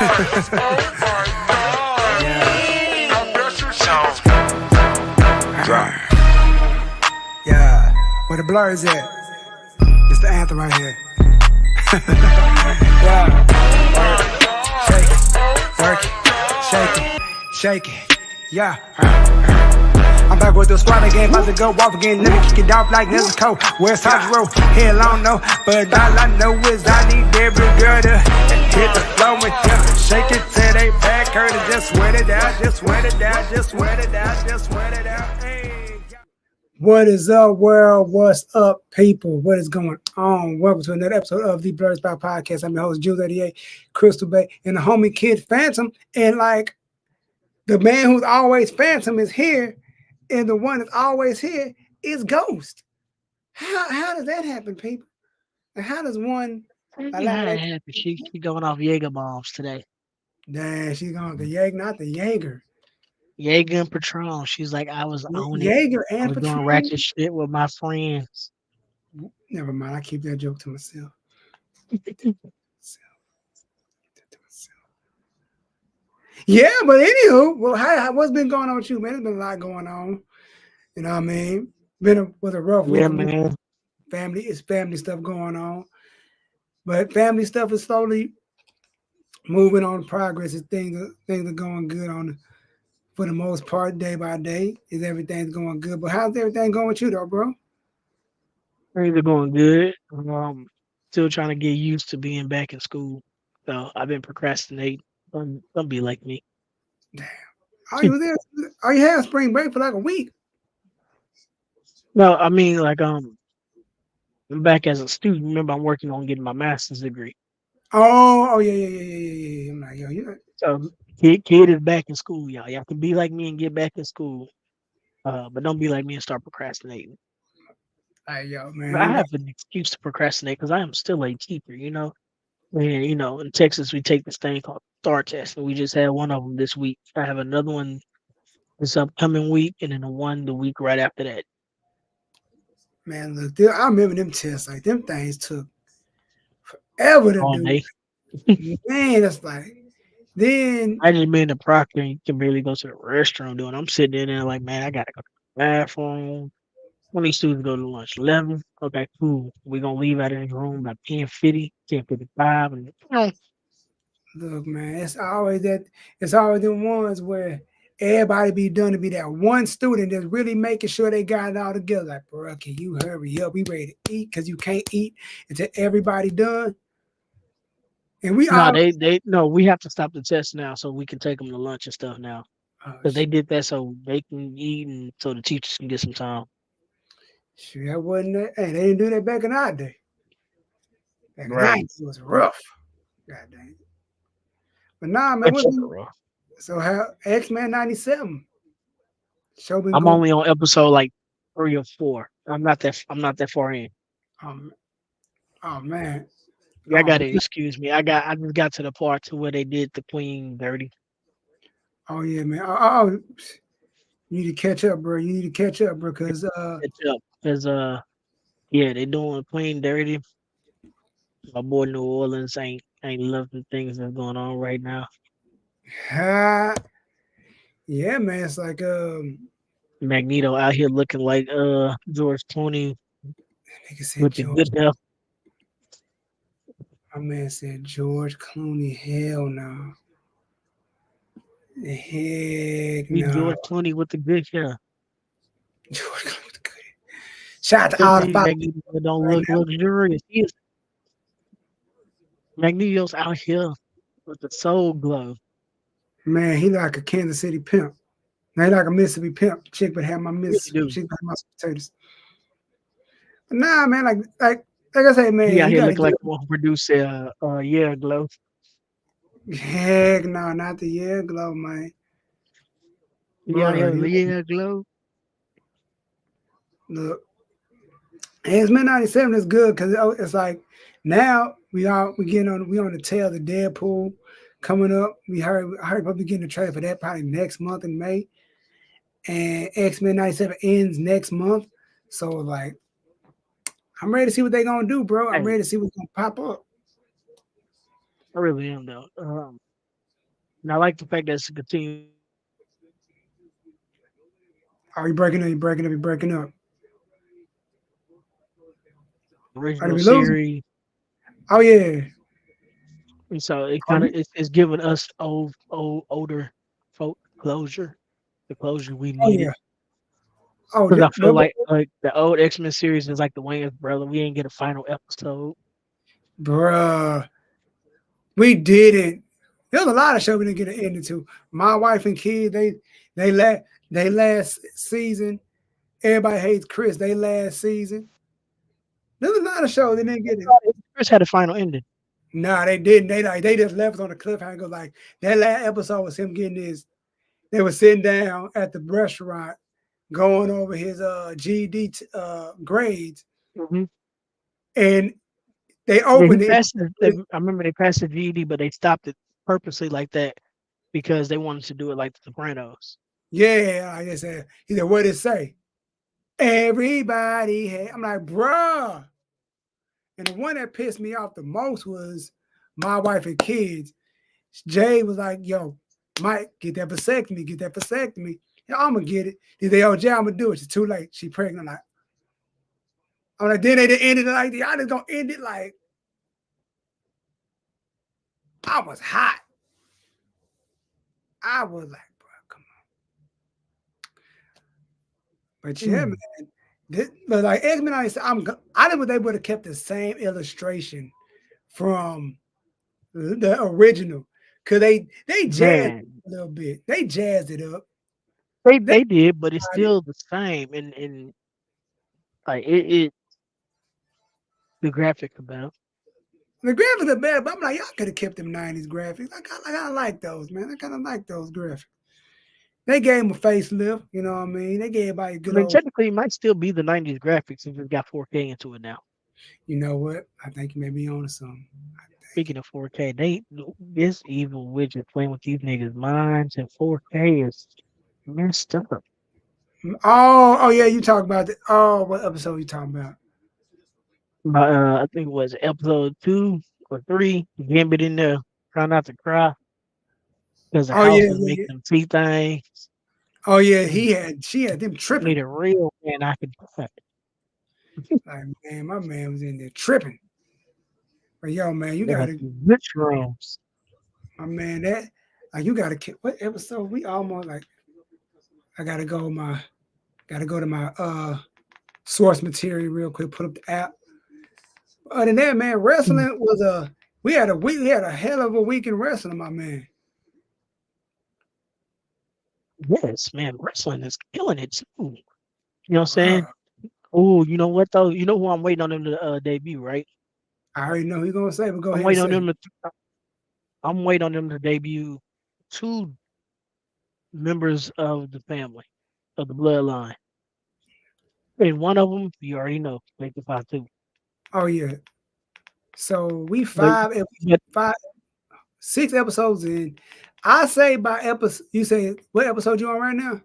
Yeah, where the blur is at? It's the anthem right here. Yeah, work it, shake it, shake it. Yeah. I'm back with the squad again, about to go off again. Let me kick it off like Nezuko. Where's Hydro? Hell, I don't know. But all I know is I need every girl to hit the floor with them. Shake it till they back hurt and just sweat it out, just sweat it out, just sweat it out, just sweat it out. Hey. What is up, world? What's up, people? What is going on? Welcome to another episode of the BlerdSpot podcast. I'm your host, Jules88, Crystal Bay, and the homie Kid Phantom. And like the man who's always Phantom is here. And the one that's always here is Ghost. How does that happen, people? And how does one allow that happen? She going off Jaeger bombs today. Damn, she's going the Jaeger, not the Jaeger. Jaeger and Patron. She's like, I was on it. Jaeger and I was Patron. doing ratchet shit with my friends. Never mind. I keep that joke to myself. Yeah, but anywho, well, what's been going on with you, man? There's been a lot going on. You know what I mean? Was a rough week. Yeah, man. Family stuff going on. But family stuff is slowly moving on progress. Things are going good for the most part, day by day. Everything's going good. But how's everything going with you though, bro? Things are going good. Still trying to get used to being back in school. So I've been procrastinating. Don't be like me. Damn. Are you there? Are you having spring break for like a week? No, I mean like I'm back as a student. Remember, I'm working on getting my master's degree. Oh yeah. I'm like, yo, yeah. So kid is back in school, y'all. You have to be like me and get back in school. But don't be like me and start procrastinating. Hey, yo, man. I have an excuse to procrastinate because I am still a teacher, you know. And in Texas we take this thing called STAR test, and we just had one of them this week. I have another one this upcoming week, and then the week right after that. Man, look, I remember them tests. Like them things took forever to All do. day. Man, that's like then I just been the proctor and you can barely go to the restroom doing. I'm sitting in there like, man, I gotta go to the bathroom. When these students go to lunch, 11. Okay, cool. We're gonna leave out of this room by 10:50, 10:55, and look, man, it's always the ones where everybody be done to be that one student that's really making sure they got it all together. Like, bro, can you hurry up? We ready to eat because you can't eat until everybody done. And we we have to stop the test now so we can take them to lunch and stuff now. Because they did that so they can eat and so the teachers can get some time. Sure, that wasn't that. Hey, they didn't do that back in our day. Back Right. in it was rough. God dang it. But nah, man, so how X-Men 97? I'm only on episode like 3 or 4. I'm not that far in. Oh man. I gotta excuse me. I just got to the part to where they did the Queen dirty. Oh yeah, man. Oh, you need to catch up, bro. Because they doing Queen dirty. My boy New Orleans ain't loving things that's going on right now. Yeah, man. It's like Magneto out here looking like George Clooney with the good health. My man said George Clooney. Hell no. Heck no. George Clooney with the good hair. George Clooney with the good hair. Shout out to all the Magneto don't look luxurious. Magneto's out here with the soul glow. Man, he like a Kansas City pimp. Now he like a Mississippi pimp. Chick would have my Mississippi. Chick would have my potatoes. But nah, man, like I say, man. Yeah, he look like one producer. Glow. Heck no, not the Glow, man. Glow. Look, X-Men 97 is good because it's like now we on the tail of the Deadpool coming up. I heard probably getting the trailer for that probably next month in May, and X-Men 97 ends next month. So like, I'm ready to see what they're gonna do, bro. I'm ready to see what's gonna pop up. I really am though. And I like the fact that it's a continuation of the Are you breaking up? You breaking up? You breaking up? Are original we losing? series. Oh yeah. And so it Are kind of you? it's giving us older folk closure, the closure we Oh needed. yeah. Oh, Because I feel but, like the old X-Men series is like the Wayans brother. We ain't get a final episode. bruh, we didn't. There's a lot of shows we didn't get an ending to. My wife and kids, they last they last season. Everybody hates Chris. They last season. There's a lot of shows they didn't get it. Chris had a final ending. Nah, they didn't. They just left on a cliffhanger. Like that last episode was him getting his. They were sitting down at the restaurant, going over his GED grades, Hmm. and they Yeah, he opened it. passed. I remember they passed the GED, but they stopped it purposely like that because they wanted to do it like The Sopranos. Yeah, like I said, he said, "What did it say?" Everybody had. I'm like, bruh. And the one that pissed me off the most was my wife and kids. Jay was like, "Yo, Mike, get that vasectomy, get that vasectomy." Yeah, I'm gonna get it. He said, "Oh, Jay, I'm gonna do it." It's too late. She pregnant. I'm like, then they didn't end it like that. I just gonna end it like I was hot. I was like, bro, come on. But yeah, man. Mm, But like X-Men, I think they would have kept the same illustration from the original. Cause they jazzed it man, a little bit. They jazzed it up. They they did, but it's still the same. And like it the graphic about. the graphics are better, but I'm like, y'all could have kept them 90s graphics. I like those, man. I kind of like those graphics. They gave him a facelift, you know what I mean? They gave everybody a I good mean, old, technically, it might still be the '90s graphics if it got 4K into it now. you know what? I think you may be on to something. Speaking of 4K, this evil witch is playing with these niggas' minds, and 4K is messed up. Oh, yeah, you talk about the what episode you talking about? I think it was episode 2 or 3. Gambit in there trying not to cry because the Oh yeah, house is yeah, making yeah. them see things. Oh yeah, And she had them made tripping. it real, and I could cry. Like man, my man was in there tripping. But yo, man, you They got gotta, these rich rooms. my man, that like you gotta what episode? We almost like I gotta go to my source material real quick, put up the app. Other than that, man, Mm. wrestling was we had a hell of a week in wrestling, my man. Yes, man, wrestling is killing it too. You know what I'm saying? Bruh, Oh, you know what though? You know who I'm waiting on them to debut, right? I already know who you're gonna say, but go I'm ahead and waiting on say. them to. I'm waiting on them to debut two members of the family of the bloodline, and one of them you already know, make the 5-2. Oh yeah. So we But but 5, 6 episodes in. I say by episode, you say what episode you on right now?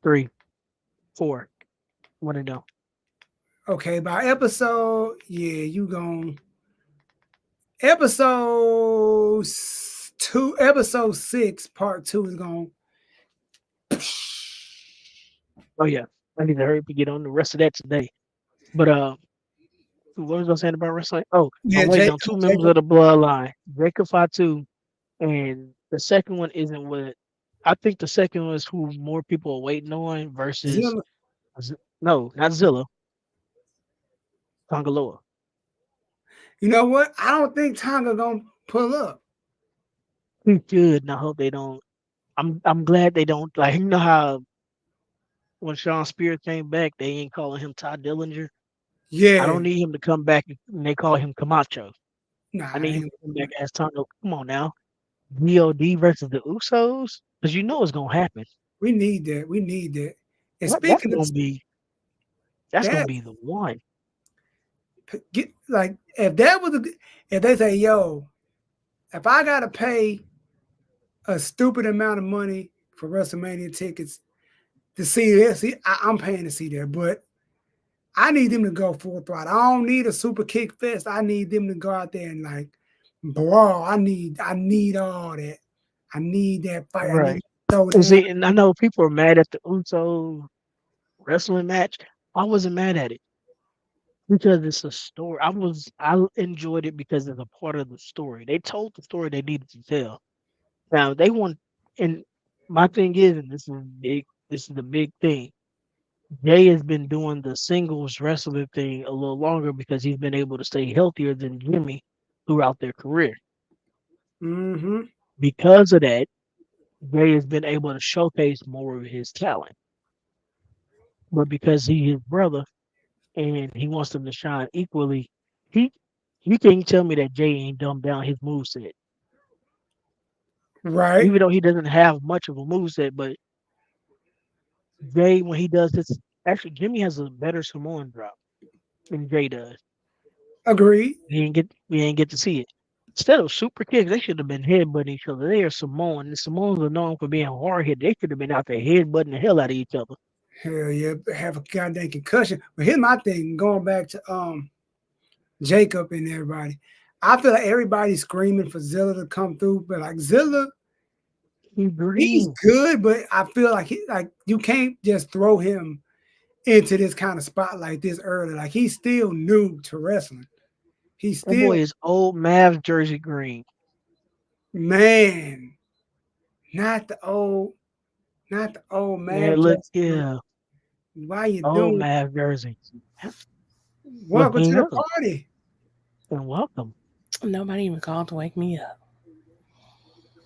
3, 4, one of them. Okay, by episode, yeah, you going episode 2, episode 6, part 2 is going. Oh yeah, I need to hurry up and get on the rest of that today. But what was I saying about wrestling? Oh, Yeah, I'm waiting on two members Jacob of the bloodline, Jacob Fatu, and the second one isn't what I think. The second one is who more people are waiting on versus Zilla. No, not Zilla, Tongaloa. You know what? I don't think Tonga gonna pull up. He should, and I hope they don't. I'm glad they don't. Like you know how when Sean Spears came back, they ain't calling him Todd Dillinger. I Yeah, don't need him to come back and they call him Camacho. I nah, need him to come back as Tonga. Come on now, God versus the Usos, because you know it's gonna happen. we need that. We need that. And That, that's speaking of gonna be that's gonna that, be the one. get like if that was if they say, yo, if I gotta pay a stupid amount of money for WrestleMania tickets to see this, I'm paying to see that, but I need them to go full throttle. I don't need a super kick fest. I need them to go out there and like brawl. I need all that. I need that fight. I need Right. to throw And down. see, and I know people are mad at the Uso wrestling match. I wasn't mad at it because it's a story. I enjoyed it because it's a part of the story. They told the story they needed to tell. Now they want, and my thing is, and this is big. This is the big thing. Jay has been doing the singles wrestling thing a little longer because he's been able to stay healthier than Jimmy throughout their career. Mm-hmm. Because of that, Jay has been able to showcase more of his talent. But because he's his brother and he wants them to shine equally, he you can't tell me that Jay ain't dumbed down his moveset. Right. Even though he doesn't have much of a moveset, but Jay, when he does this, actually Jimmy has a better Samoan drop than Jay does. Agreed. We ain't get to see it. Instead of super kicks, they should have been headbutting each other. They are Samoan. The Samoans are known for being hard hit. They should have been out there headbutting the hell out of each other. Hell yeah, have a goddamn concussion. But here's my thing, going back to Jacob and everybody. I feel like everybody's screaming for Zilla to come through, but like Zilla, He he's green. good, but I feel like you can't just throw him into this kind of spotlight this early. Like he's still new to wrestling. He's That still boy is old Mavs jersey green. man, not the old, not the old Man, man. look, Just yeah, why you old doing? Mavs jersey. Welcome to Looking the young party. and welcome. Nobody even called to wake me up.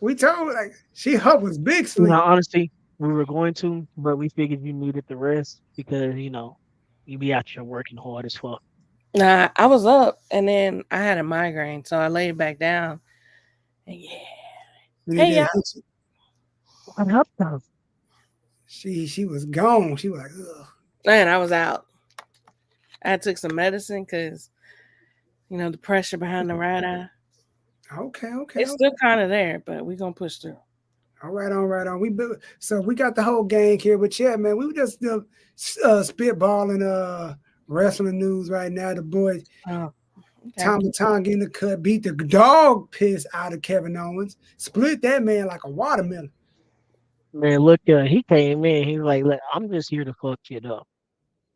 We told like her was big You know, sleep. honestly, we were going to, but we figured you needed the rest because you be out here working hard as fuck. Nah, I was up and then I had a migraine, so I laid back down. And yeah. And it Hey, just y'all. hit you. What up, though? She was gone. She was like, ugh. Man, I was out. I took some medicine because, the pressure behind the right eye. Okay, okay, It's okay. still kind of there, but we're going to push through. All right, on, right on. So we got the whole gang here, but yeah, man, we were just spitballing wrestling news right now. The boy Oh, okay. Tommy Tonga in the cut beat the dog piss out of Kevin Owens, split that man like a watermelon. Man, look, he came in. He's like, look, I'm just here to fuck shit up.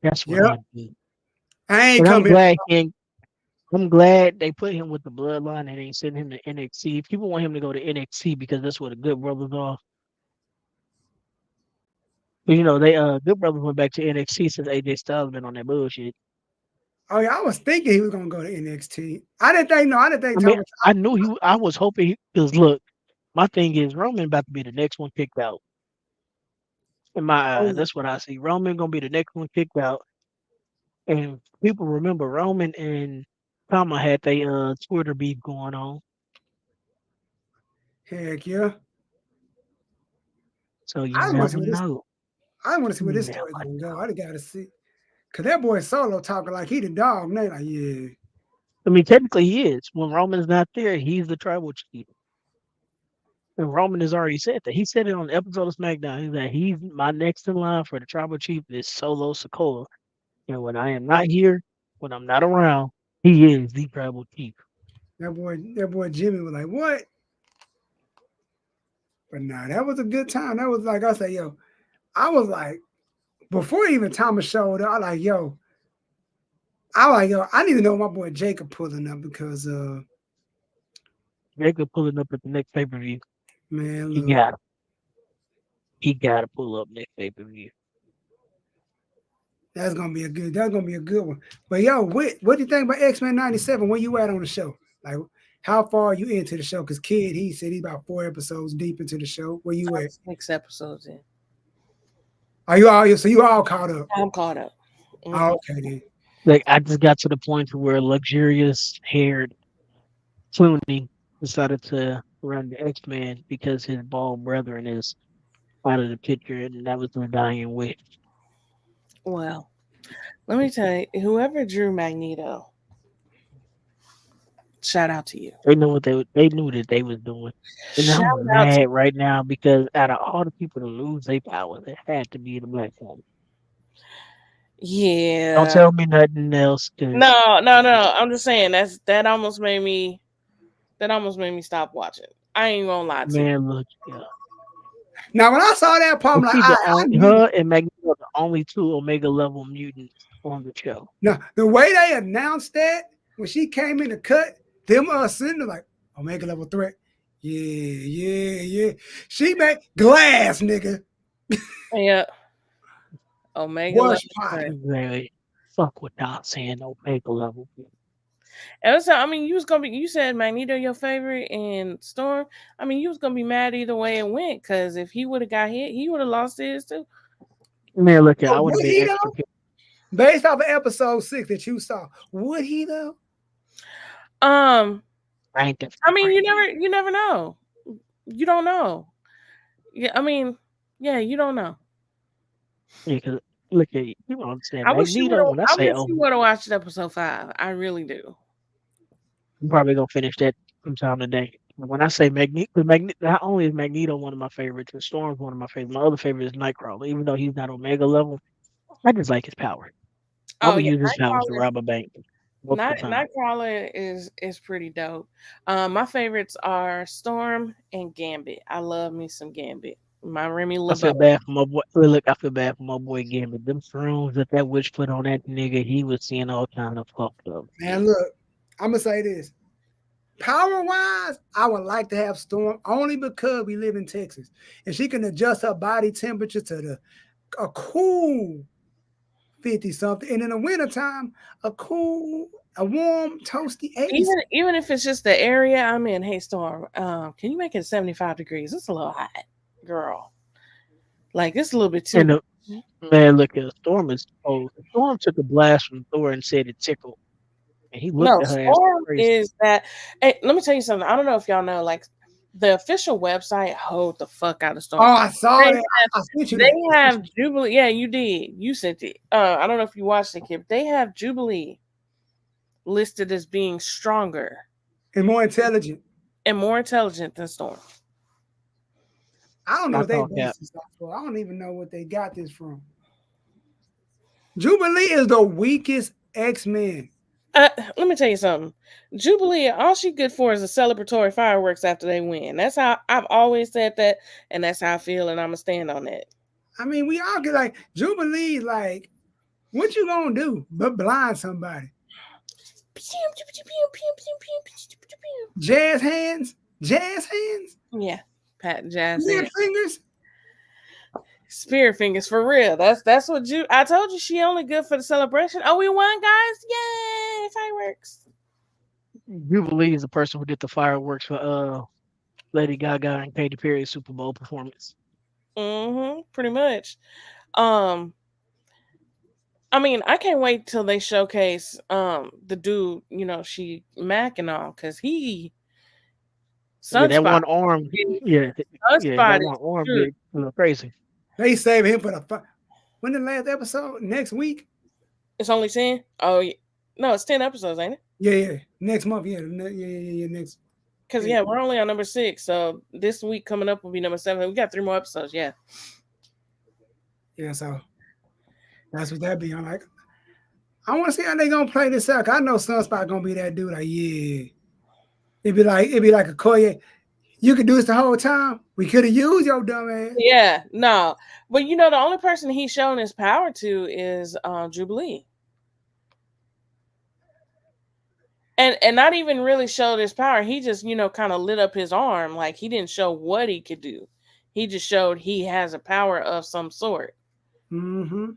That's what Yep, I do. I ain't And I'm come here. glad he ain't I'm glad they put him with the bloodline and they sent him to NXT. People want him to go to NXT because that's where the Good Brothers are. But they Good Brothers went back to NXT since AJ Styles been on that bullshit. Oh yeah, I was thinking he was gonna go to NXT. I didn't think no, I didn't think I mean, Thomas. I knew I was hoping because look, my thing is Roman about to be the next one kicked out. In my Oh eyes, that's what I see. Roman gonna be the next one kicked out, and people remember Roman and Tama had they Twitter beef going on. heck yeah, So you I want to see never where this. know. I want to see where You this never story's gonna go. know. I got to see. Cause that boy Solo talking like he the dog. And they like, yeah, I mean, technically he is. When Roman's not there, he's the tribal chief. And Roman has already said that. He said it on the episode of SmackDown. He's like, he's my next in line for the tribal chief is Solo Sokola. And when I am not here, when I'm not around, he is the tribal chief. that boy Jimmy was like, what? But nah, that was a good time. That was like I said, yo, I was like, before even Thomas showed up, I like, yo, I need to know my boy Jacob pulling up because Jacob pulling up at the next pay per view. man, He look, got to He got to pull up next pay per view. that's gonna be a good one. But yo, what do you think about X-Men 97? Where you at on the show? Like how far are you into the show? Cause Kid, he said he's about 4 episodes deep into the show. Where you I'm at? 6 episodes in. Are you all so you all caught up? I'm caught up. Oh, Hmm. okay then. Like I just got to the point to where luxurious haired Clooney decided to run the X Men because his bald brethren is out of the picture, and that was the dying wish. Well, let me tell you, whoever drew Magneto, shout out to you. They knew that they was doing. And Shout I'm out to mad right now because out of all the people to lose their powers, it had to be the black woman. Don't Yeah. tell me nothing else, because No, no, no. I'm just saying that almost made me stop watching. I ain't gonna lie to you. Man, look, yeah. Now, when I saw that part, I'm And like, she the I only knew. her and Magneto are the only two Omega level mutants on the show. Now, the way they announced that, when she came in the cut, them sitting there like, Omega level threat. Yeah. She made glass, nigga. Yeah. Omega level What's popping? threat. Exactly. Fuck without saying Omega level. And also, I mean, you said Magneto your favorite and Storm. I mean, you was gonna be mad either way it went, because if he would have got hit, he would have lost his too. Man, look, I But would have would been he extra. though? Based off of episode 6 that you saw, would he though? Um, I ain't that. I mean, you never know. You don't know. Yeah, I mean, yeah, you don't know. Yeah, because look at you know what I'm saying. I wish you would Magneto. have. When I I say wish you would have watched episode 5. I really do. I'm probably gonna finish that sometime today. When I say Magneto, not only is Magneto one of my favorites, and Storm's one of my favorites. My other favorite is Nightcrawler. Even though he's not Omega level, I just like his power. I Oh would yeah, use his powers to rob a bank multiple times. Nightcrawler is pretty dope. My favorites are Storm and Gambit. I love me some Gambit. My Remy I LeBeau. feel bad for my boy. Look, I feel bad for my boy Gambit. Them shrooms that witch put on that nigga, he was seeing all kind of fucked up. Man, look, I'm gonna say this. Power wise, I would like to have Storm only because we live in Texas and she can adjust her body temperature to a cool 50 something. And in the wintertime, a warm, toasty 80. Even if it's just the area I'm in. Hey Storm, can you make it 75 degrees? It's a little hot, girl. Like it's a little bit too. And man, look at Storm is oh, Storm took a blast from Thor and said it tickled, and he looked No, at her ass Storm crazy. is that. Hey, let me tell you something. I don't know if y'all know, like the official website hold the fuck out of Storm. Oh, I saw that. I sent you They that. have Jubilee. Yeah, you did. You sent it. I don't know if you watched it, Kip. They have Jubilee listed as being stronger And more intelligent. and more intelligent than Storm. I don't know what they based this off for. I don't even know what they got this from. Jubilee is the weakest X-Men. Let me tell you something. Jubilee, all she good for is a celebratory fireworks after they win. That's how I've always said that, and that's how I feel, and I'm gonna stand on that. I mean, we all get like Jubilee, like, what you gonna do but blind somebody? Jazz hands? Yeah, pat jazz Weird fingers? Spirit fingers for real. That's what I told you. She only good for the celebration. Oh, we won, guys! Yay! Fireworks. Jubilee is the person who did the fireworks for Lady Gaga and Katy Perry's Super Bowl performance. Pretty much. I mean, I can't wait till they showcase the dude, she Mac and all, because he Yeah, that one arm. Yeah, that one arm did a little crazy. They saved him for the when the last episode? Next week? It's only 10? Oh, yeah. No, it's 10 episodes, ain't it? Yeah. Next month, yeah. Next. Because, we're only on number 6. So this week coming up will be number 7. We got 3 more episodes, yeah. Yeah, so that's what that be. I'm like, I want to see how they going to play this out. I know Sunspot going to be that dude. Like, yeah. It'd be like a Koye. You could do this the whole time. We could have used your dumb ass. Yeah, no. But the only person he's shown his power to is Jubilee. And not even really showed his power. He just, kind of lit up his arm. Like he didn't show what he could do. He just showed he has a power of some sort. Mm-hmm.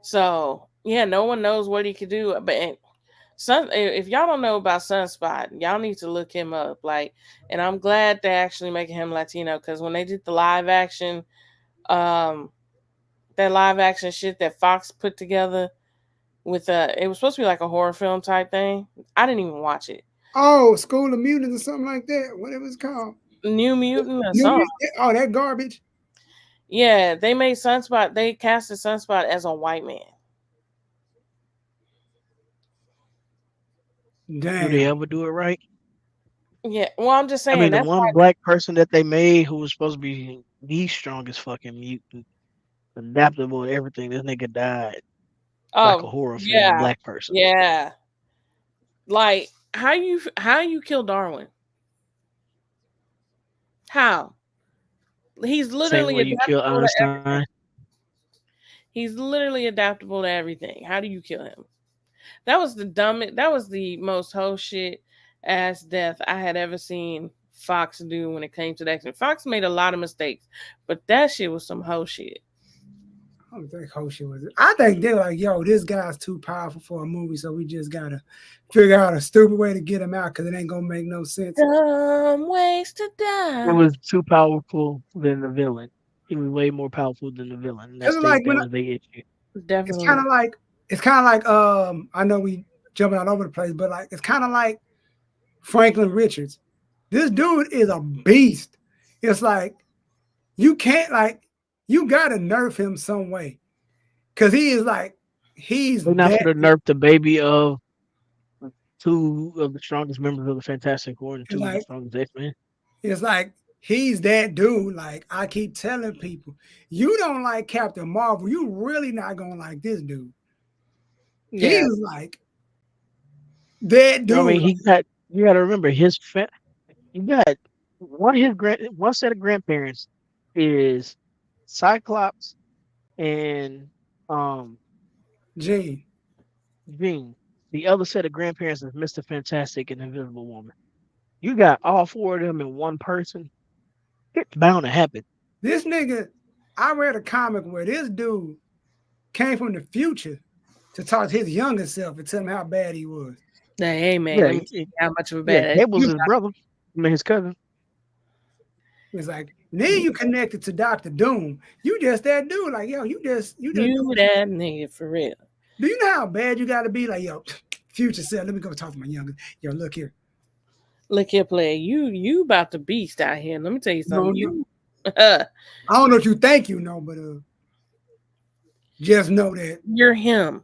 So yeah, no one knows what he could do. But if y'all don't know about Sunspot, y'all need to look him up. Like, and I'm glad they're actually making him Latino, because when they did the live action, that live action shit that Fox put together with it was supposed to be like a horror film type thing. I didn't even watch it. Oh, School of Mutants or something like that. Whatever it's called. New Mutant or something. Oh, that garbage. Yeah, they made Sunspot. They casted Sunspot as a white man. Damn. Do they ever do it right? Yeah, well, I'm just saying. I mean, the one black person that they made who was supposed to be the strongest fucking mutant, adaptable to everything, this nigga died like a horror film black person. Yeah. Like, how you kill Darwin? How? He's Same literally way you kill adaptable to Einstein. everything. He's literally adaptable to everything. How do you kill him? That was the dumbest. That was the most whole shit ass death I had ever seen Fox do when it came to that. Fox made a lot of mistakes, but that shit was some whole shit. I don't think Hoshi was it. I think they're like, yo, this guy's too powerful for a movie, so we just gotta figure out a stupid way to get him out because it ain't gonna make no sense. Dumb ways to It die. was too powerful than the villain. He was way more powerful than the villain. And It's like that when was the issue. it's kind Definitely. of like it's kind of like I know we jumping all over the place, but like it's kind of like Franklin Richards. This dude is a beast. It's like you can't like you gotta nerf him some way because he is like he's They're not that. for the nerf the baby of two of the strongest members of the Fantastic Four and two of the Like strongest X-Men. it's like he's that dude. Like I keep telling people, you don't like Captain Marvel, you really not gonna like this dude. Yeah. He's like that I dude. mean, he got you got to remember you got one set of grandparents is Cyclops and um Gene. Jean. The other set of grandparents is Mr. Fantastic and Invisible Woman. You got all four of them in one person. It's bound to happen. This nigga, I read a comic where this dude came from the future to talk to his younger self and tell him how bad he was. Hey man, Yeah, let me tell you how much of a yeah. badass Cable's you. his brother. I mean, his cousin. It's like then you connected to Doctor Doom. You just that dude. Like yo, you just You that nigga for real. do you know how bad you got to be? Like yo, future self. Let me go talk to my younger. Yo, look here. Look here, player. You about to beast out here. Let me tell you No, something. no. You I don't know what you think you know, but just know that you're him.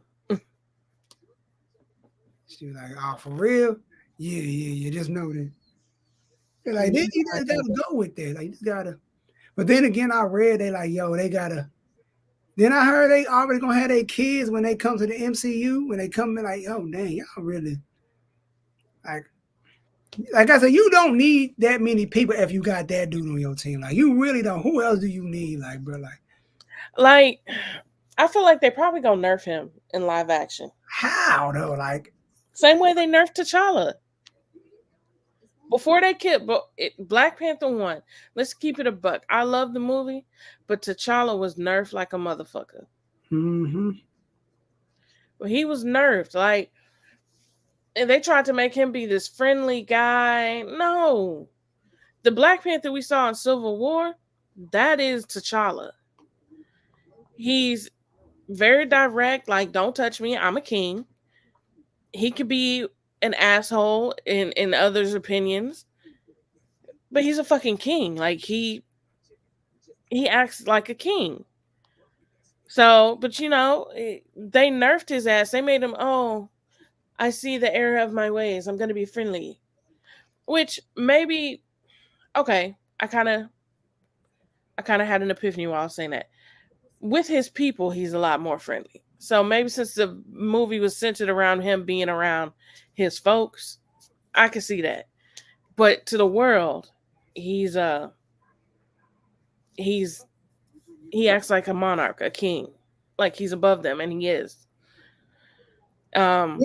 she was like, oh, for real? Yeah, yeah, yeah. Just know that. They're like, then You you are just him. gotta go with that. Like, you just gotta. But then again, I read they like, yo, they gotta. Then I heard they already gonna have their kids when they come to the MCU. When they come in, like, oh dang, y'all really like. Like I said, you don't need that many people if you got that dude on your team. Like, you really don't. Who else do you need? Like, bro, like, Like, I feel like they probably gonna nerf him in live action. how though? Like, Same way they nerfed T'Challa. Before they killed Black Panther 1, let's keep it a buck. I love the movie, but T'Challa was nerfed like a motherfucker. mm-hmm. But he was nerfed. Like, and they tried to make him be this friendly guy. No. The Black Panther we saw in Civil War, that is T'Challa. He's very direct, like, don't touch me, I'm a king. He could be an asshole in others' opinions, but he's a fucking king. Like he acts like a king. So, but they nerfed his ass. They made him, oh, I see the error of my ways. I'm going to be friendly. Which maybe okay, I kind of had an epiphany while I was saying that. With his people, he's a lot more friendly. So maybe since the movie was centered around him being around his folks, I can see that. But to the world, he's he's he acts like a monarch, a king, like he's above them, and he is. Um,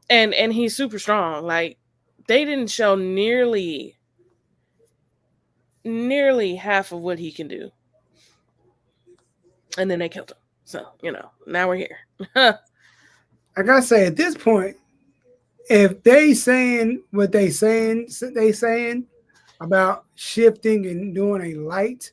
and he's super strong. Like they didn't show nearly half of what he can do, and then they killed him. So now we're here. Like I say, at this point, if they saying what they saying about shifting and doing a light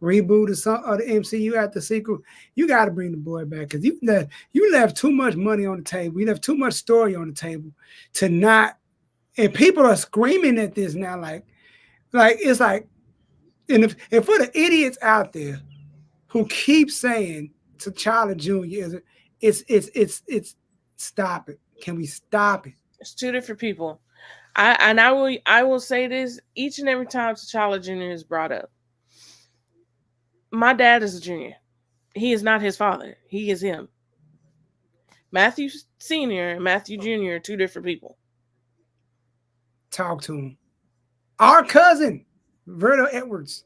reboot of some of the MCU after sequel, you got to bring the boy back because you left too much money on the table. You left too much story on the table to not. And people are screaming at this now, like it's like, and if for the idiots out there who keep saying T'Challa Jr. is it's stop it. Can we stop it? It's two different people. I will say this each and every time T'Challa Jr. is brought up. My dad is a junior. He is not his father. He is him. Matthew Senior and Matthew Junior are two different people. Talk to him. Our cousin. Verdo Edwards,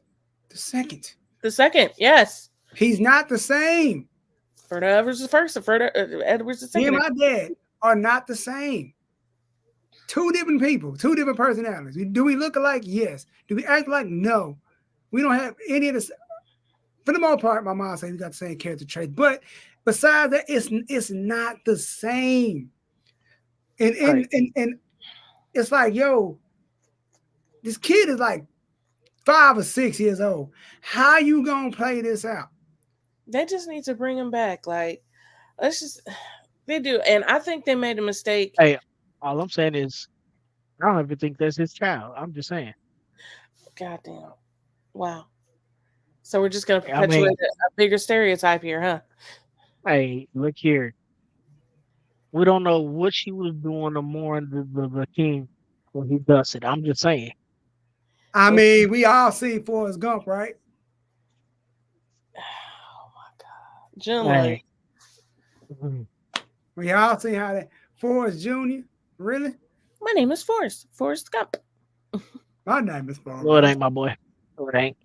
the second. The second, yes. He's not the same. Ferda Edwards the first, and Ferda Edwards the Me and second. my dad are not the same. Two different people, two different personalities. Do we look alike? Yes. Do we act like? No. We don't have any of this. For the most part, my mom said we got the same character traits, but besides that, it's not the same. And Right. and it's like, yo, this kid is like 5 or 6 years old. How you gonna play this out? They just need to bring him back. Like, let's just they do, and I think they made a mistake. Hey, all I'm saying is I don't even think that's his child. I'm just saying. Goddamn! Wow. So we're just gonna I perpetuate mean, a bigger stereotype here, huh? hey, look here. We don't know what she was doing to mourn the king when he does it. I'm just saying. I mean, we all see Forrest Gump, right? Oh my God, June. Hey. Mhm. We all see how that Forrest Jr. Really? My name is Forrest Gump. My name is Forrest No, it Gump. ain't my boy. No, it ain't.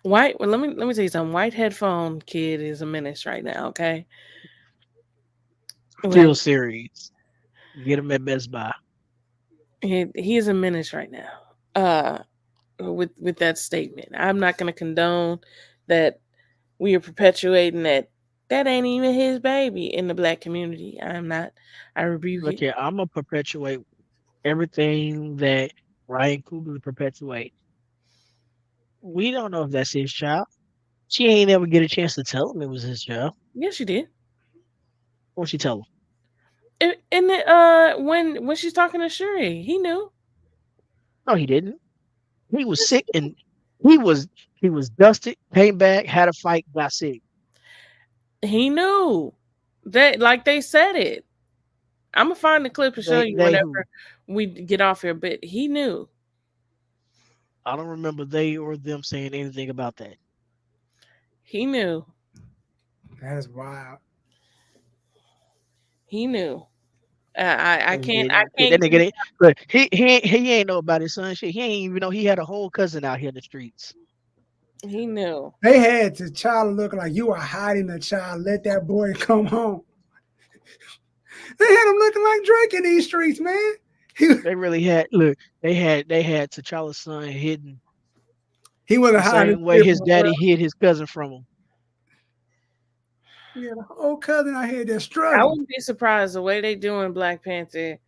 White. Well, let me tell you something. White headphone kid is a menace right now. Okay, Still like series. Get him at Best Buy. he is a menace right now. With that statement, I'm not going to condone that we are perpetuating that. That ain't even his baby in the black community. I'm not. I rebuke Look it. here, I'm gonna perpetuate everything that Ryan Coogler perpetuate. We don't know if that's his child. She ain't ever get a chance to tell him it was his child. Yes, you did. What'd she tell him? And when she's talking to Shuri, he knew. No, he didn't. He was Yes, sick and he was he was dusted, came back, had a fight, got sick. he knew. That like they said it. I'm gonna find the clip and show you They who? whenever we get off here. But he knew. I don't remember they or them saying anything about that. He knew. That's wild. He knew. I No, he can't. I didn't. That can't nigga, give. look, he ain't know about his son shit. He ain't even know he had a whole cousin out here in the streets. He knew. They had the child look like you are hiding the child. Let that boy come home. They had him looking like Drake in these streets, man. He, They really had look. They had T'Challa's son hidden he wasn't the hiding same way his kid his from the world. daddy hid his cousin from him. He had a whole cousin out here that's I struggling. wouldn't be surprised the way they doing Black Panther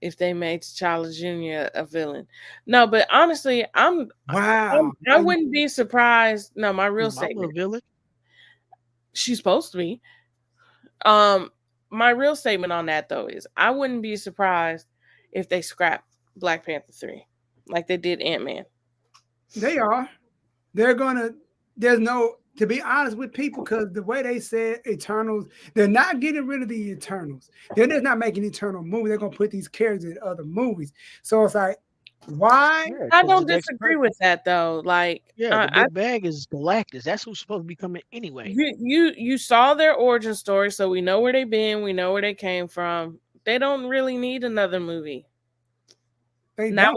if they made T'Challa Jr. a villain. No, but honestly, Wow. I wouldn't be surprised. No, my real His mama a statement. villain. She's supposed to be. Um, my real statement on that though is I wouldn't be surprised if they scrap Black Panther 3 like they did Ant-Man. They are. They're gonna. There's no. To be honest with people, because the way they said Eternals, they're not getting rid of the Eternals. They're just not making Eternal movie. They're gonna put these characters in other movies. So it's like, why? Yeah, I because the don't next disagree person. with that though. Like Yeah, the I big bag is Galactus. That's who's supposed to be coming anyway. you saw their origin story, so we know where they've been, we know where they came from. They don't really need another movie. They don't.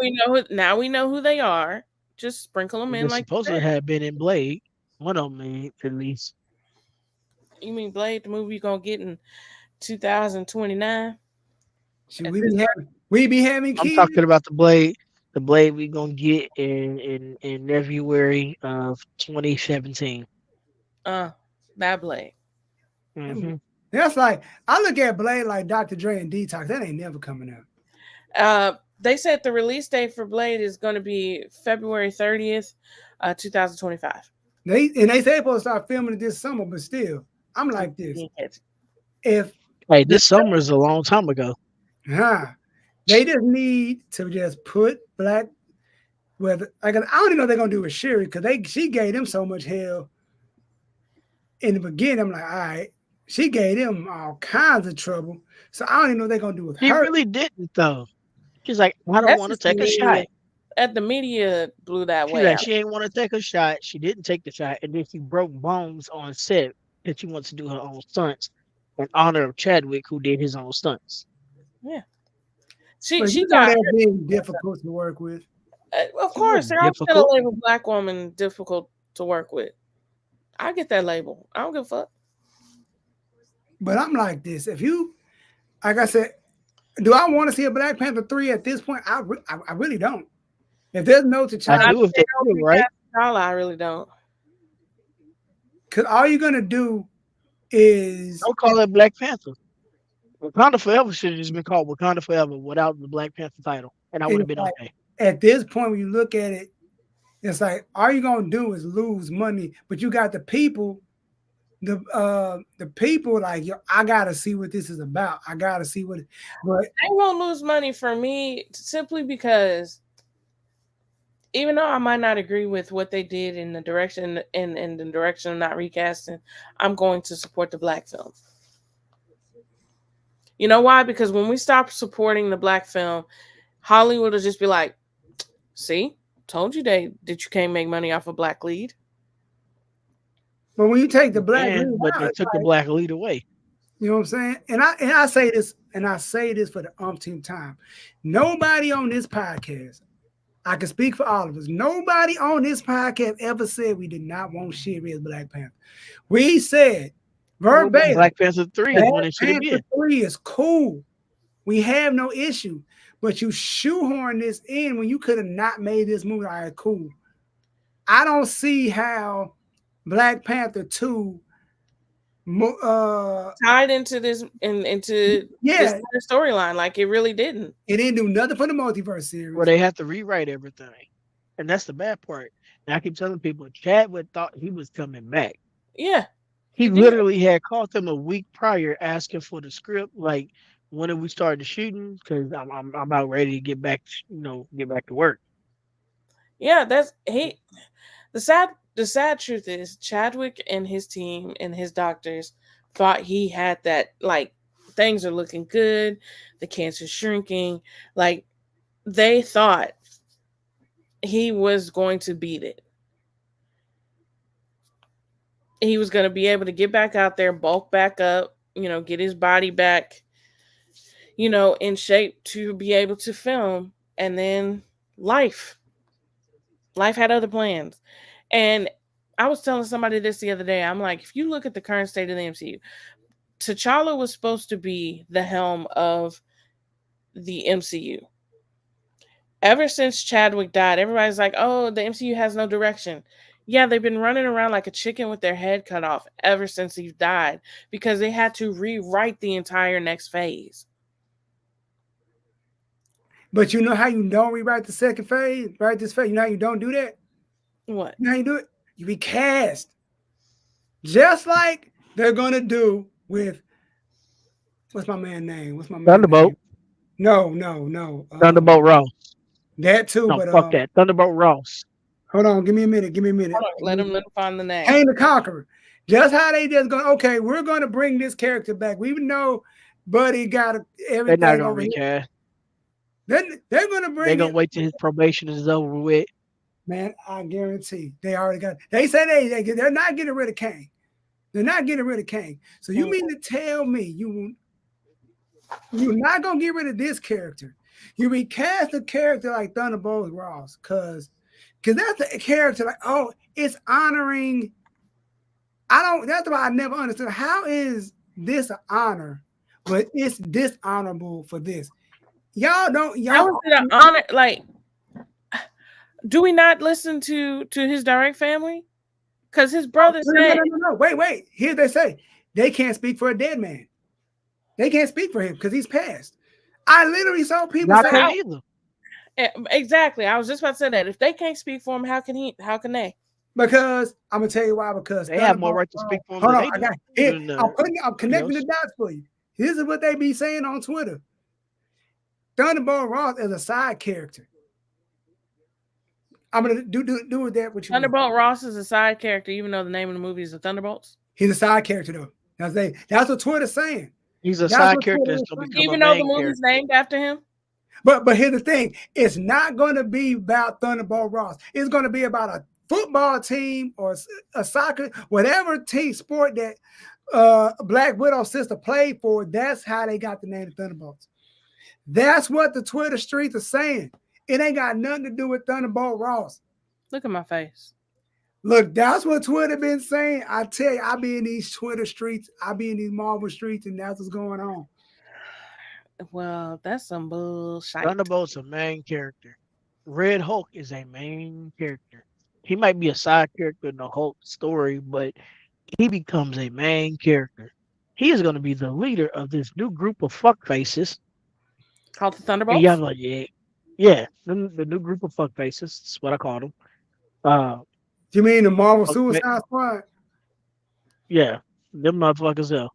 Now we know who they are. Just sprinkle them And in they're like you supposed to said. have been in Blade. One of them, at least. You mean Blade, the movie you gonna get in 2029? Should At we this be having? We be having I'm kids? talking about the Blade. The Blade we gonna get in February of 2017. that Blade. Hmm. That's like I look at Blade like Dr. Dre and Detox. That ain't never coming out. They said the release date for Blade is going to be February 30th, 2025. They say supposed to start filming it this summer, but still, I'm like this. If Hey, the this summer is a long time ago. they just need to just put Black whether like I don't even know what they're gonna do with Sherry because she gave them so much hell in the beginning. I'm like, all right, she gave them all kinds of trouble. So I don't even know what they're gonna do with She her. really didn't though. She's like, I don't That's want to just the take a media. shot. At the media blew that She's way like, out. she ain't want to take a shot. She didn't take the shot, and then she broke bones on set that she wants to do her own stunts in honor of Chadwick, who did his own stunts. Yeah. But She you know got they're her. being difficult to work with. Of It was course, they're always gonna difficult. label black woman difficult to work with. I get that label. I don't give a fuck. But I'm like this. If you, like I said, do I want to see a Black Panther 3 at this point? I really don't. If there's no I T'Challa, Not do if if they they don't do it right. recast T'Challa, I really don't. because all you're gonna do is, Don't call it Black Panther. Wakanda Forever should have just been called Wakanda Forever without the Black Panther title, and I would have it's been like okay. at this point when you look at it, it's like all you're gonna do is lose money. But you got the people like, yo, I gotta see what this is about. I gotta see what. But They won't lose money for me simply because even though I might not agree with what they did in the direction in the direction of not recasting, I'm going to support the black film. You know why? Because when we stop supporting the black film, Hollywood will just be like, "See, told you that you can't make money off a black lead." when you take the You black lead can, but out, they it's took the like, black lead away. you know what I'm saying? And I say this, and I say this for the umpteenth time. Nobody on this podcast, I can speak for all of us. Nobody on this podcast ever said we did not want Shiri as Black Panther. We said verbatim, Black Panther 3 is Black when it should have Panther been. 3 is cool. We have no issue. But you shoehorn this in when you could have not made this movie. All right, cool. I don't see how Black Panther 2 Tied into this into this yeah, storyline, like it really didn't. it didn't do nothing for the multiverse Where series. they have to rewrite everything. And that's the bad part. And I keep telling people, Chadwick thought he was coming back. Yeah, He he did. literally had called them a week prior asking for the script, like, when did we start the shooting? Because I'm about ready to get back, get back to work. Yeah, that's he. The sad truth is Chadwick and his team and his doctors thought he had that, like, things are looking good, the cancer's shrinking, like they thought he was going to beat it. He was going to be able to get back out there, bulk back up, get his body back, in shape to be able to film. And then life, life had other plans. And I was telling somebody this the other day. I'm like, if you look at the current state of the MCU, T'Challa was supposed to be the helm of the MCU. Ever since Chadwick died, everybody's like, oh, the MCU has no direction. Yeah, they've been running around like a chicken with their head cut off ever since he died because they had to rewrite the entire next phase. But you know how you don't rewrite the second phase, right? This phase, you know how you don't do that? What? You know how you do it? You recast. Just like they're gonna do with what's my man name? What's my man Thunderbolt. name? No. Thunderbolt Ross. That too, No, but fuck that. Thunderbolt Ross. hold on, give me a minute. Hold on, let him find the name. Kane the Conqueror. Just how they just go, okay, we're gonna bring this character back. We even know Buddy got They're everything not gonna over here. recast. They're gonna bring They're gonna it. wait till his probation is over with. Man, I guarantee they already got. They say they're not getting rid of Kane. They're not getting rid of Kane. So you mean to tell me you're not gonna get rid of this character? You recast a character like Thunderbolt Ross, because that's a character like, oh, it's honoring. That's why I never understood. How is this an honor, but it's dishonorable for this? Y'all don't. How Y'all. is it an honor? Like, do we not listen to his direct family? Because his brother said, No. Wait. Here they say they can't speak for a dead man. They can't speak for him because he's passed. I literally saw people Not say, can't either. Exactly. I was just about to say that. If they can't speak for him, how can he? How can they? because I'm gonna tell you why. Because They have more right to speak for him hold than on, they I do. got it. than, I'm connecting the dots for you. This is what they be saying on Twitter. Thunderbolt Ross is a side character. I'm gonna do with that what you want. Thunderbolt Ross is a side character, even though the name of the movie is The Thunderbolts. He's a side character though. That's what Twitter's saying. He's a That's side what character Twitter that's is gonna saying. become Even a though the main movie's character. named after him. But here's the thing: it's not going to be about Thunderbolt Ross. It's going to be about a football team or a soccer, whatever team sport that Black Widow sister played for. That's how they got the name of Thunderbolts. That's what the Twitter streets are saying. It ain't got nothing to do with Thunderbolt Ross. Look at my face. Look, that's what Twitter been saying. I tell you, I be in these Twitter streets, I be in these Marvel streets, and that's what's going on. Well, that's some bullshit. Thunderbolt's a main character. Red Hulk is a main character. He might be a side character in the Hulk story, but he becomes a main character. He is going to be the leader of this new group of fuck faces. Called the And y'all Thunderbolts? like, yeah, the new group of fuck faces. That's what I call them. Uh, You mean the Marvel fuck Suicide Squad? yeah, them motherfuckers up.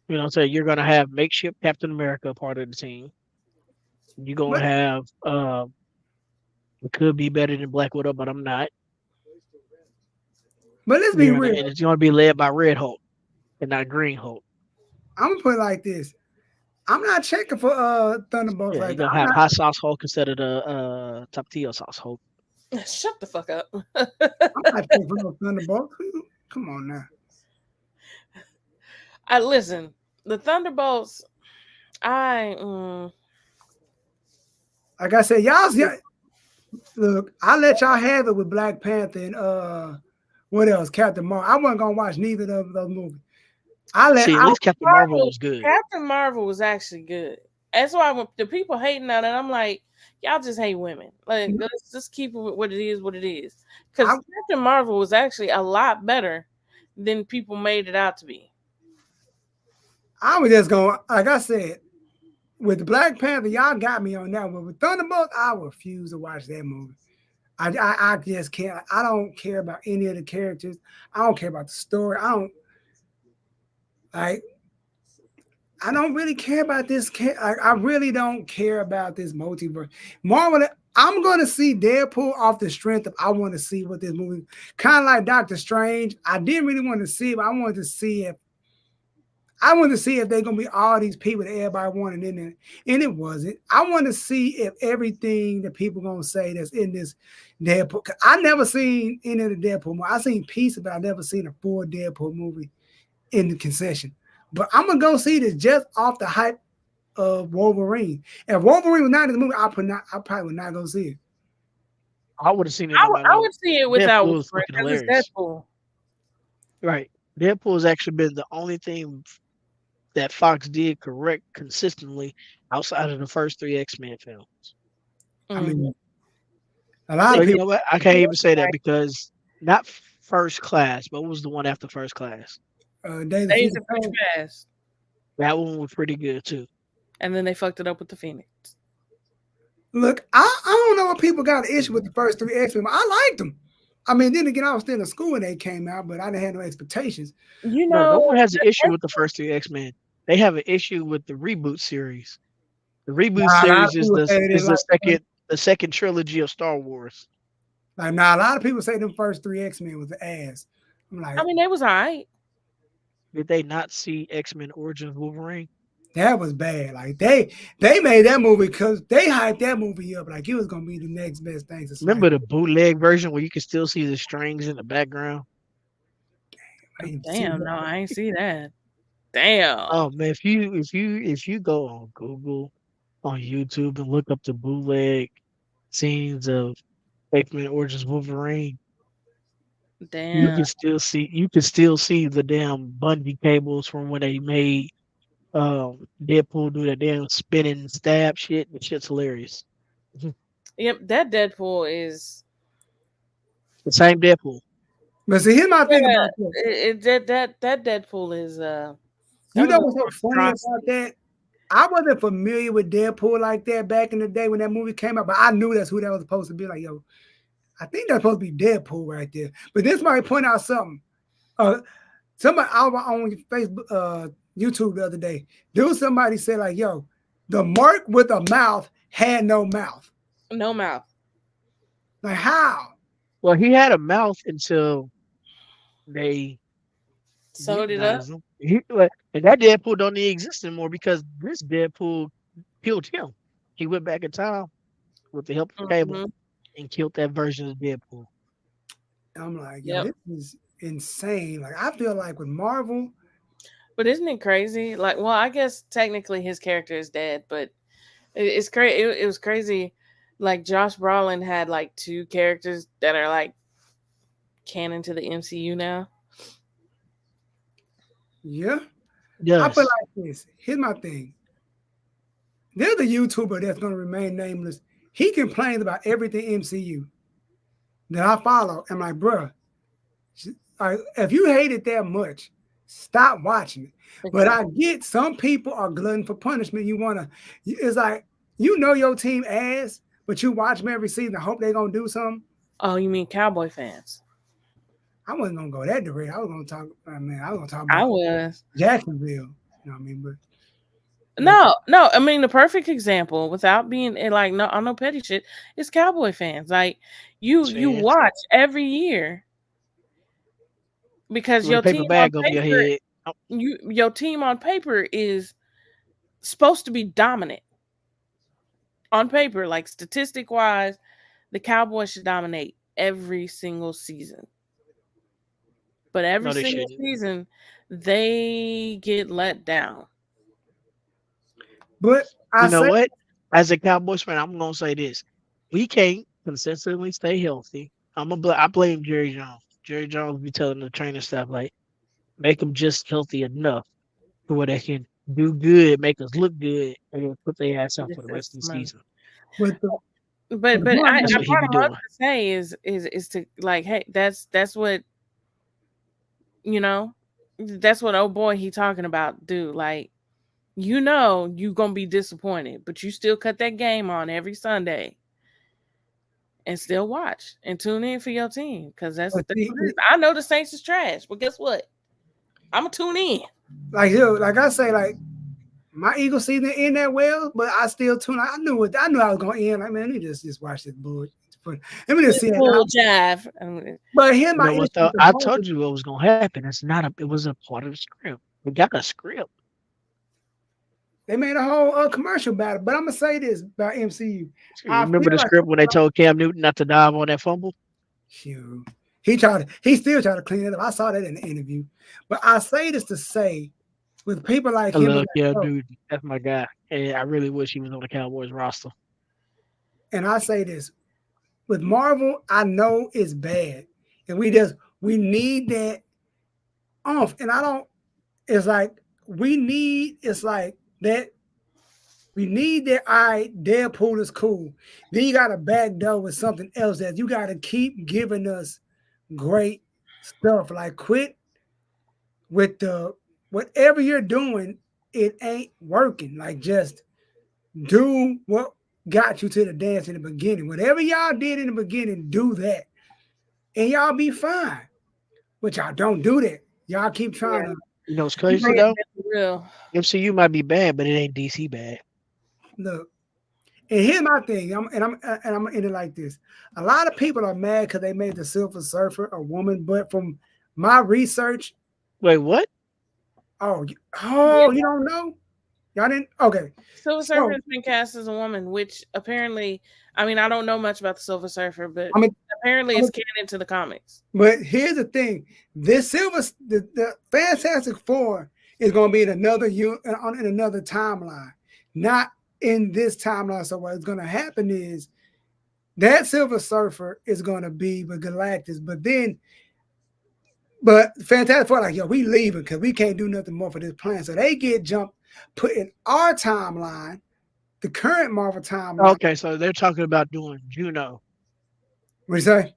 You know what I'm saying? You're gonna have makeshift Captain America part of the team. You're gonna But have it could be better than Black Widow, but I'm not. let's be And real. it's gonna be led by Red Hulk and not Green Hulk. I'm gonna put it like this. I'm not checking for Thunderbolts Yeah, you're like that. gonna have hot sauce Hulk instead of the tortilla sauce Hulk. Shut the fuck up. I'm not checking for no Thunderbolts. Come on now. I listen. The Thunderbolts. I Like I said, look, I let y'all have it with Black Panther and what else? Captain Marvel. I wasn't gonna watch neither of those movies. See, at least Captain Marvel was good. Captain Marvel was actually good. That's why when the people hating on it, I'm like, y'all just hate women. Like, let's just keep it with what it is, Because Captain Marvel was actually a lot better than people made it out to be. I was just going, like I said, with the Black Panther, y'all got me on that one. With Thunderbolts, I refuse to watch that movie. I just can't. I don't care about any of the characters. I don't care about the story. I don't really care about this. I really don't care about this multiverse. Marvel. I'm going to see Deadpool off the strength of I want to see what this movie. Kind of like Doctor Strange. I didn't really want to see it, but I wanted to see if they're gonna be all these people that everybody wanted in there, and it wasn't. I want to see if everything that people gonna say that's in this Deadpool. I never seen any of the Deadpool movie. I seen pieces, but I never seen a full Deadpool movie in the concession. But I'm gonna go see this just off the hype of Wolverine. If Wolverine was not in the movie, I probably would not go see it. I would have seen it. I would see it without Deadpool is Wolverine fucking because it's hilarious. Deadpool. Right. Deadpool has actually been the only thing that Fox did correct consistently outside of the first three X-Men films. I mean, a lot of You people. know what? I can't even say that because not First Class, but what was the one after First Class? Days of Future Past. That one was pretty good too. And then they fucked it up with the Phoenix. Look, I don't know what people got an issue with the first three X-Men. I liked them. I mean, then again, I was still in school when they came out, but I didn't have no expectations. You No, know, no one has an issue with the first three X-Men. They have an issue with the reboot series. The reboot series is the second trilogy of Star Wars. Like, a lot of people say them first three X-Men was the ass. I'm like, I mean, they was all right. Did they not see X-Men Origins Wolverine? that was bad. Like they made that movie because they hyped that movie up like it was gonna be the next best thing. Remember the bootleg version where you can still see the strings in the background? Damn, no, I ain't see that. Damn. Oh man, if you go on Google, on YouTube and look up the bootleg scenes of X-Men Origins Wolverine, damn, you can still see the damn bungee cables from when they made Deadpool do that damn spinning stab shit. The shit's hilarious. Yep, that Deadpool is the same Deadpool. But see, here's my thing about that. That Deadpool is you know what's so funny about that? I wasn't familiar with Deadpool like that back in the day when that movie came out, but I knew that's who that was supposed to be. Like, yo, I think that's supposed to be Deadpool right there. But this might point out something. Somebody on Facebook, YouTube the other day, somebody said like, yo, the Mark with a mouth had no mouth. No mouth. Like how? Well, he had a mouth until they sewed it up. And that Deadpool don't even exist anymore because this Deadpool killed him. He went back in time with the help of Cable and killed that version of Deadpool. I'm like, yo, this is insane. Like I feel like with Marvel. But isn't it crazy? Like, well, I guess technically his character is dead, but it's crazy. It was crazy. Like Josh Brolin had like two characters that are like canon to the MCU now. Yeah. I feel Yes. like this. Here's my thing. There's a YouTuber that's gonna remain nameless. He complains about everything MCU that I follow. I'm like, bruh, if you hate it that much, stop watching it. But I Exactly. get some people are glutton for punishment. It's like you know your team ass, but you watch them every season. I hope they're gonna do something. Oh, you mean cowboy fans? I wasn't gonna go that direct. I was gonna talk. Man, I was gonna talk I about was. Jacksonville. You know what I mean? But No, no. I mean, the perfect example, without being like no on no petty shit, is cowboy fans. Like you Fans. watch every year because With a your paper team on bag over your paper, head. Oh, your team on paper is supposed to be dominant on paper. Like statistic wise, the Cowboys should dominate every single season. But every no, they single shouldn't. season, they get let down. I You know say what? As a Cowboys fan, I'm gonna say this: we can't consistently stay healthy. I blame Jerry Jones. Jerry Jones be telling the training staff like, make them just healthy enough to where they can do good, make us look good, and then put their ass out for This the rest of is the money. season. but But the but point That's I what he brought be him up doing. to say is to like, hey, that's what you know, that's what old boy he talking about, dude. Like, you gonna be disappointed, but you still cut that game on every Sunday and still watch and tune in for your team because but that's see, what it is. I know the Saints is trash, but guess what? I'm gonna tune in. like I say, like my Eagles season didn't end that well, but I still tune. I knew I was gonna end. Like man, let me just watch this bullshit. Let me just This see it full out. jive. But here's You my know issue what with though? the I whole. told you what was gonna happen. It's not a. It was a part of the script. We got a script. They made a whole commercial about it. But I'm gonna say this about MCU. You I remember feel the like script when they told Cam Newton not to dive on that fumble? shoot, he still tried to clean it up. I saw that in the interview. But I say this to say, with people like I him, love Cam Newton. That's my guy. And I really wish he was on the Cowboys roster. and I say this with Marvel, I know it's bad, and we need that off. And I don't. It's like we need. It's like that. We need that. All right, Deadpool is cool. Then you got to back door with something else that you got to keep giving us great stuff. Like quit with the whatever you're doing. It ain't working. Like just do what got you to the dance in the beginning. Whatever y'all did in the beginning, do that, and y'all be fine. But y'all don't do that. Y'all keep trying Yeah, to You know what's crazy though? reinvent the real. MCU might be bad, but it ain't DC bad. look. And here's my thing. I'm in it like this. A lot of people are mad because they made the Silver Surfer a woman, but from my research, Wait, what? oh, Yeah, you don't know? Y'all didn't? Okay. Silver Surfer So has been cast as a woman, which apparently, I mean, I don't know much about the Silver Surfer, but I'm, a, apparently I'm it's a, canon to the comics. but here's the thing: the Fantastic Four is going to be in in another timeline, not in this timeline. So what's going to happen is that Silver Surfer is going to be with Galactus, but Fantastic Four like yo, we leaving because we can't do nothing more for this plan. So they get jumped, put in our timeline, the current Marvel timeline. Okay, so they're talking about doing Juno, What you say?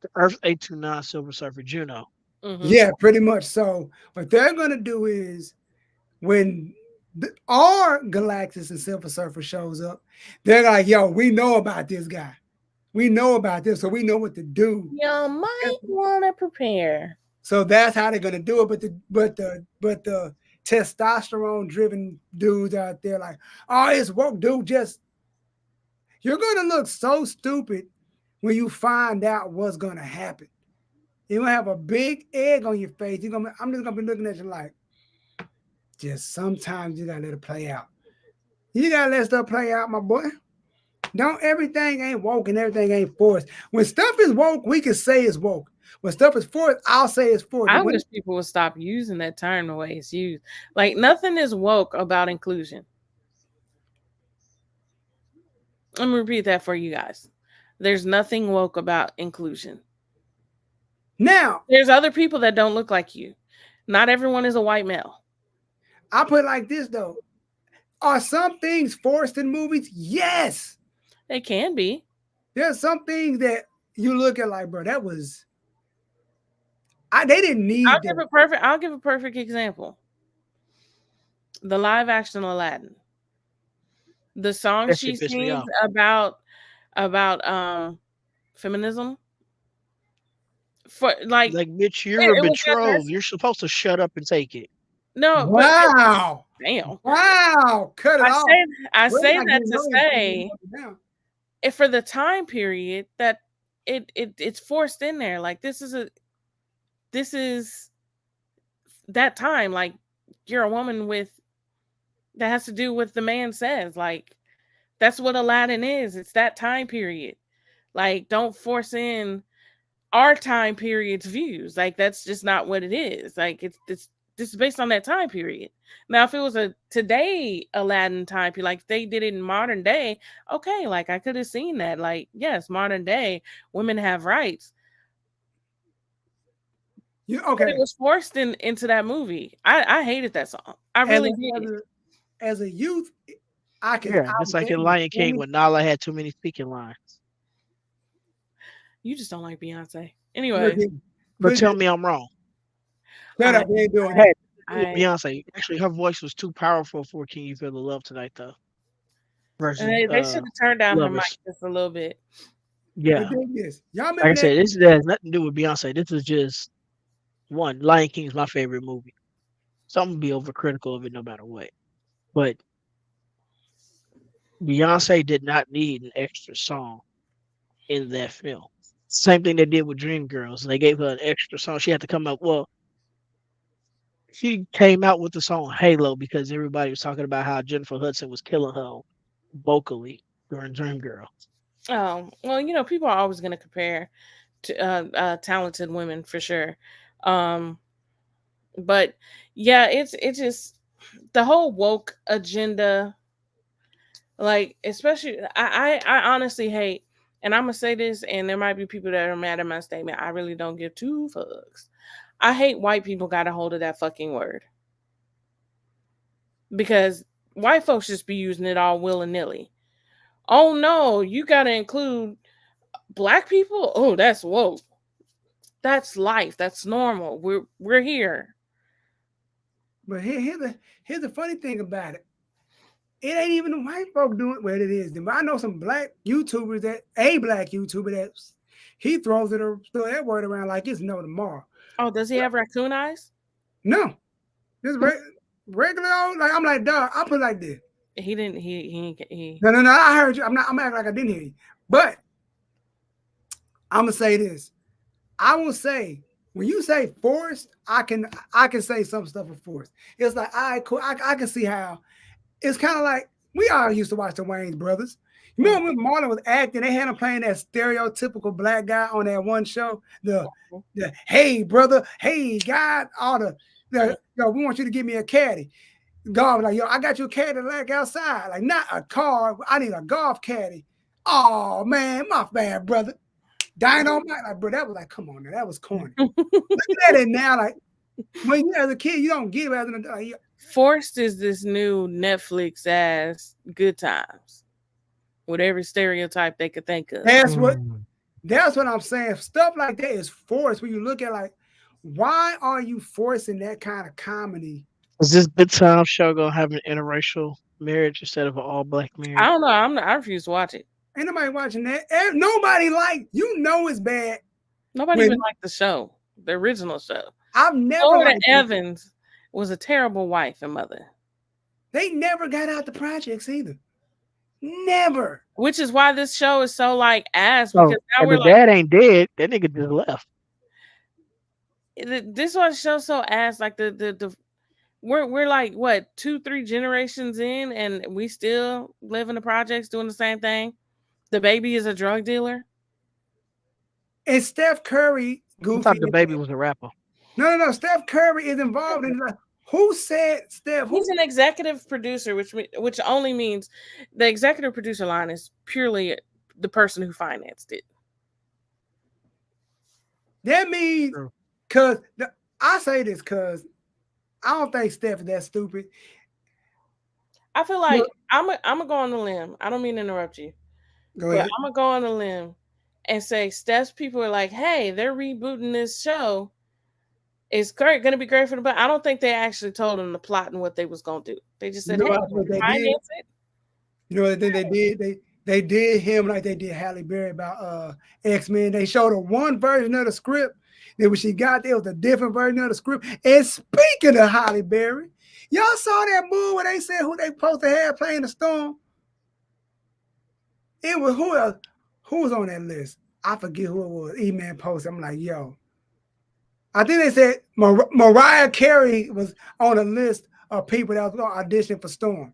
the Earth 829 Silver Surfer Juno. Hmm. Yeah, pretty much. So what they're gonna do is when our Galactus and Silver Surfer shows up, they're like, yo, we know about this guy. We know about this, so we know what to do. You might want to prepare. So that's how they're gonna do it. But the testosterone driven dudes out there like, oh, it's woke, dude. Just you're gonna look so stupid when you find out what's gonna happen. You're gonna have a big egg on your face. I'm just gonna be looking at you like, just sometimes you gotta let it play out. You gotta let stuff play out, my boy. Don't everything ain't woke and everything ain't forced. When stuff is woke, we can say it's woke. When stuff is forced, I'll say it's forced. I But when wish people would stop using that term the way it's used. Like nothing is woke about inclusion. Let me repeat that for you guys. There's nothing woke about inclusion. now There's other people that don't look like you. Not everyone is a white male. I put it like this though. Are some things forced in movies? Yes. They can be. There's some things that you look at like, bro, that was they didn't need that. I'll give a perfect example. The live action Aladdin. The song That she shit pissed me sings off. about feminism for like Like, bitch, you're a it was betrothed. unnecessary. You're supposed to shut up and take it. No, but Wow. damn. Wow. Cut it I off. say I We're say not that getting to no say now. if for the time period that it's forced in there. Like this is that time. Like you're a woman with that has to do with the man says. Like that's what Aladdin is. It's that time period. Like don't force in our time period's views. Like that's just not what it is. Like it's this is based on that time period. Now, if it was a today Aladdin time period, like they did it in modern day, okay, like I could have seen that. Like, yes, modern day women have rights. You But it okay. was forced into that movie. I hated that song. I As really a, did. as a youth, Yeah, I it's would like in tell Lion King you. when Nala had too many speaking lines. You just don't like Beyonce. Look Anyways, at But put tell that me I'm wrong. shut I up, we ain't doing I had that. to do with I Beyonce. Actually, her voice was too powerful for "Can You Feel the Love Tonight," though. and Versus they should have turned down her mic Lovers. just a little bit. But Yeah, think this. Y'all like I remember that? said, this has nothing to do with Beyonce. This is just one. Lion King is my favorite movie, so I'm gonna be overcritical of it no matter what. But Beyonce did not need an extra song in that film. Same thing they did with Dreamgirls. They gave her an extra song. She had to come up. Well, she came out with the song Halo because everybody was talking about how Jennifer Hudson was killing her vocally during Dreamgirls. Well, people are always going to compare to talented women for sure. Um, but yeah, it's just the whole woke agenda. Like, especially, I honestly hate, and I'm gonna say this, and there might be people that are mad at my statement. I really don't give two fucks. I hate white people got a hold of that fucking word because white folks just be using it all willy nilly. Oh no, you got to include black people. Oh, that's woke. That's life. That's normal. We're here. But here's the funny thing about it. It ain't even the white folk doing what it is. But I know some black YouTubers a black YouTuber that he throws it or throw that word around like it's no tomorrow. Oh, does he have raccoon eyes? No, just regular old. Like I'm like, dog. I put it like this. He didn't. He. No. I heard you. I'm not. I'm acting like I didn't hear you. But I'm gonna say this. I will say when you say forced, I can say some stuff is forced. It's like, all right, cool. I can see how it's kind of like we all used to watch the Wayans brothers. You Mm, remember when Marlon was acting, they had him playing that stereotypical black guy on that one show. The hey brother, hey God, all the yo, we want you to give me a caddy. God was like, yo, I got you a caddy like outside. Like, not a car. I need a golf caddy. Oh man, my bad, brother. Dynamite, like, bro, that was like, come on, now, that was corny. Look at it now, like, when you as a kid, you don't get it as an adult. Like, Forced is this new Netflix ass Good Times with every stereotype they could think of. that's what I'm saying. Stuff like that is forced. When you look at like, why are you forcing that kind of comedy? Is this Good Time show gonna have an interracial marriage instead of an all black I marriage? don't know. I refuse to watch it. Ain't nobody watching that. Nobody like it's bad. Nobody When even liked the show, the original show. I've never Florida liked it. Evans was a terrible wife and mother, They never got out the projects either. Never. which is why this show is so like ass because Oh, now and we're the like, dad ain't dead. That nigga just left. this one show so ass like the we're like what 2-3 generations in and we still live in the projects doing the same thing. The baby is a drug dealer. And Steph Curry, I thought goofy. the baby was a rapper. No. Steph Curry is involved in it. Who said Steph? He's an executive producer, which only means the executive producer line is purely the person who financed it. That means because I say this because I don't think Steph is that stupid. I feel like I'm gonna go on the limb. I don't mean to interrupt you, Go but ahead. I'm gonna go on the limb and say Steph's people are like, "Hey, they're rebooting this show. It's great, gonna be great for the." But I don't think they actually told them the plot and what they was gonna do. They just said, You know "Hey, what they did? finance it." You know what they did? They did him like they did Halle Berry about X-Men. They showed her one version of the script. Then when she got there, it was a different version of the script. And speaking of Halle Berry, y'all saw that movie where they said who they supposed to have playing the Storm? It was who else? Who was on that list? I forget who it was. E-Man posted. I'm like, yo. I think they said Mariah Carey was on a list of people that was going to audition for Storm.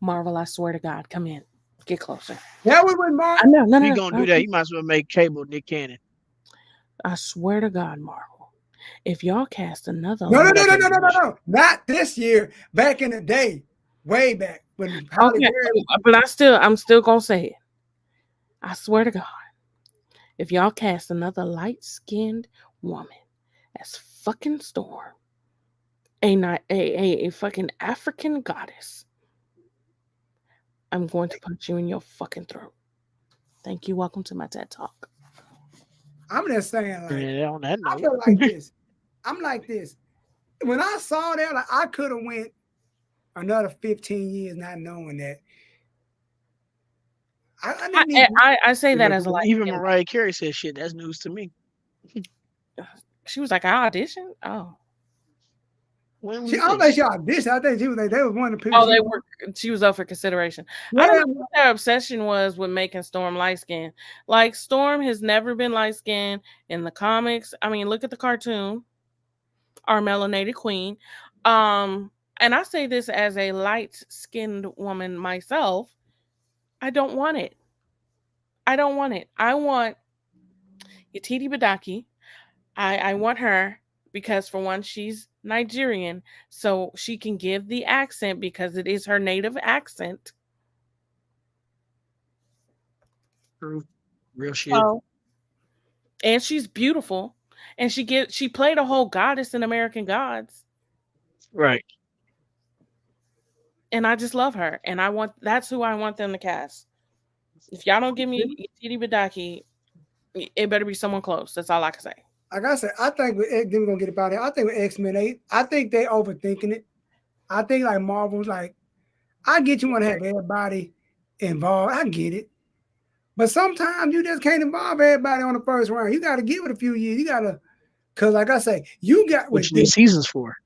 Marvel, I swear to God, come in, get closer. That was with Marvel. No. You gonna do that? You might as well make Cable Nick Cannon. I swear to God, Marvel, if y'all cast another, No, not this year. Back in the day, way back when. Okay, but I'm still gonna say it. I swear to God, if y'all cast another light-skinned woman as fucking Storm, a fucking African goddess, I'm going to punch you in your fucking throat. Thank you. Welcome to my TED Talk. I'm just saying, like, on that note. I feel like this. I'm like this. When I saw that, like, I could have went another 15 years not knowing that. I say that as a like. Even Mariah Carey said, "Shit, that's news to me." She was like, "I auditioned." Oh. I don't think she auditioned. I think she was like, they was one of the people. Oh, they were. She was up for consideration. Yeah. I don't know what their obsession was with making Storm light skinned. Like, Storm has never been light skinned in the comics. I mean, look at the cartoon. Our melanated queen. And I say this as a light skinned woman myself. I don't want it. I want Yetiti Badaki. I want her. Because for one, she's Nigerian, so she can give the accent because it is her native accent. True. Real shit. And she's beautiful. And she played a whole goddess in American Gods. Right. And I just love her. And that's who I want them to cast. If y'all don't give me Titi Badaki, it better be someone close. That's all I can say. Like I said, I think we're gonna get about it. I think with X-Men, I think they overthinking it. I think like Marvel's like, I get you want to have everybody involved. I get it. But sometimes you just can't involve everybody on the first round. You got to give it a few years. You got to, because like I say, you got what you need seasons for.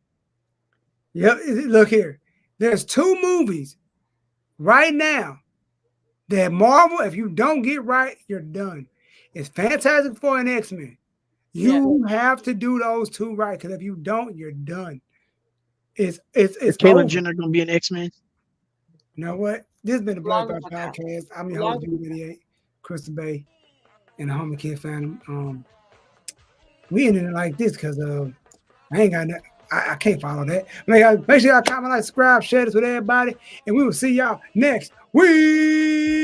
Yep. Look here. There's 2 movies right now that Marvel, if you don't get right, you're done. It's Fantastic Four and X-Men. You have to do those 2 right, because if you don't, you're done. Is Caitlyn Jenner gonna be an X-Men? You know what? This has been the BlerdSpot podcast. I'm your host, G88, Crystal Bay, and the Homie Kid Phantom. We ended it like this because I ain't got nothing. I can't follow that. Make sure y'all comment, like, subscribe, share this with everybody, and we will see y'all next week.